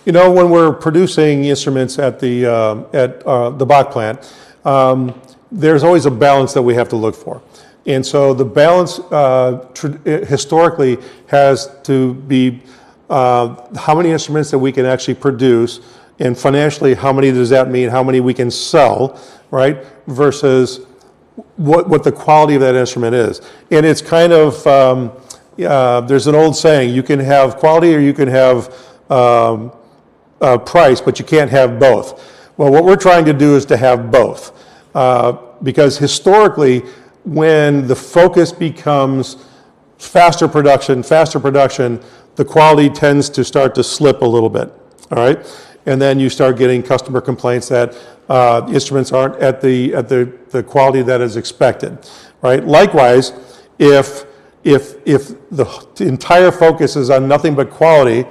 You know, when we're producing instruments at the Bach plant, there's always a balance that we have to look for. And so the balance historically has to be how many instruments that we can actually produce, and financially, how many does that mean, how many we can sell, right, versus what the quality of that instrument is. And it's kind of, there's an old saying, you can have quality or you can have price, but you can't have both. Well, what we're trying to do is to have both. Because historically, when the focus becomes faster production, the quality tends to start to slip a little bit, all right? And then you start getting customer complaints that instruments aren't at the quality that is expected, right? Likewise, if the entire focus is on nothing but quality,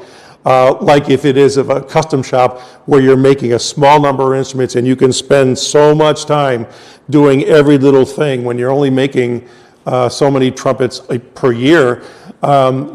like if it is of a custom shop where you're making a small number of instruments and you can spend so much time doing every little thing when you're only making so many trumpets per year,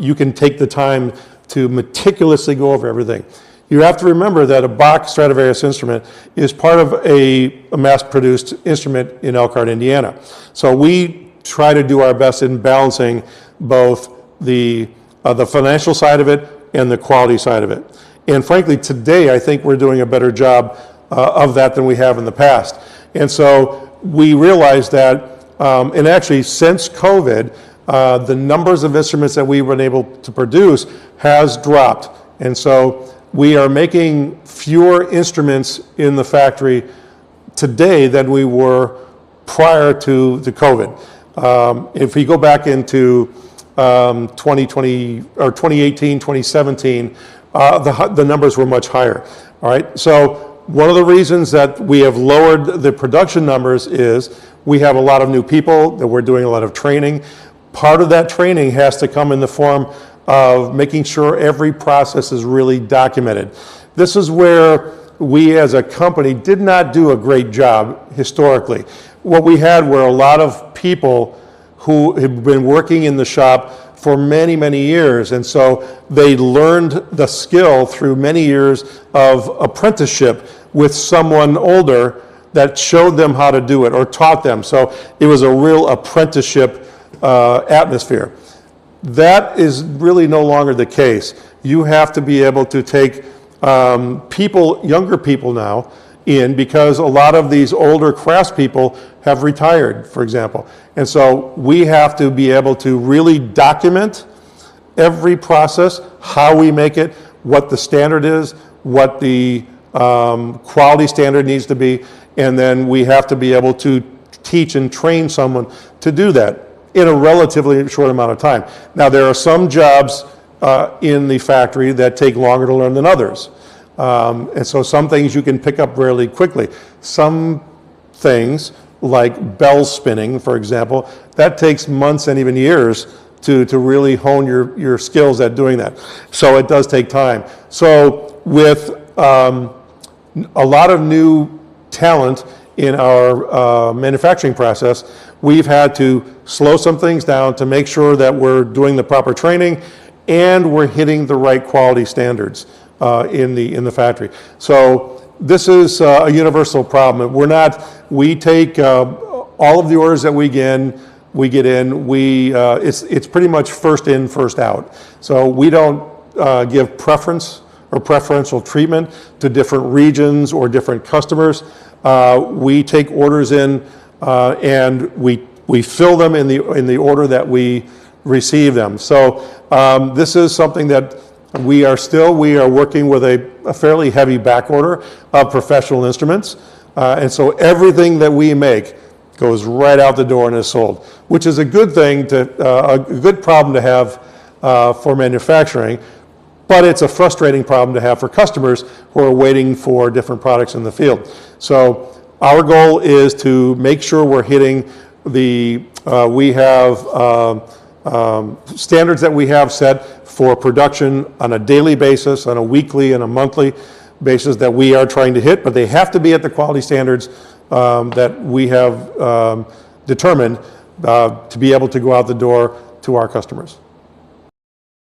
you can take the time to meticulously go over everything. You have to remember that a Bach Stradivarius instrument is part of a mass-produced instrument in Elkhart, Indiana. So we try to do our best in balancing both the financial side of it and the quality side of it. And frankly, today, I think we're doing a better job of that than we have in the past. And so we realized that, and actually since COVID, the numbers of instruments that we've been able to produce has dropped. And so we are making fewer instruments in the factory today than we were prior to the COVID. If we go back into 2020 or 2018, 2017, the numbers were much higher. All right. So one of the reasons that we have lowered the production numbers is we have a lot of new people that we're doing a lot of training. Part of that training has to come in the form of making sure every process is really documented. This is where we as a company did not do a great job historically. What we had were a lot of people who had been working in the shop for many, many years, and so they learned the skill through many years of apprenticeship with someone older that showed them how to do it or taught them. So it was a real apprenticeship atmosphere. That is really no longer the case. You have to be able to take people, younger people now, in, because a lot of these older craftspeople have retired, for example. And so we have to be able to really document every process, how we make it, what the standard is, what the quality standard needs to be, and then we have to be able to teach and train someone to do that in a relatively short amount of time. Now, there are some jobs in the factory that take longer to learn than others. And so some things you can pick up really quickly. Some things, like bell spinning, for example, that takes months and even years to really hone your skills at doing that. So it does take time. So with a lot of new talent in our manufacturing process, we've had to slow some things down to make sure that we're doing the proper training and we're hitting the right quality standards in the factory. So this is a universal problem. We take all of the orders that we get in, it's pretty much first in, first out. So we don't give preference or preferential treatment to different regions or different customers. We take orders in and we fill them in the order that we receive them. So this is something that we are working with a fairly heavy back order of professional instruments. And so everything that we make goes right out the door and is sold, which is a good thing a good problem to have for manufacturing, but it's a frustrating problem to have for customers who are waiting for different products in the field. So our goal is to make sure we're hitting we have standards that we have set for production on a daily basis, on a weekly and a monthly basis that we are trying to hit, but they have to be at the quality standards that we have determined to be able to go out the door to our customers.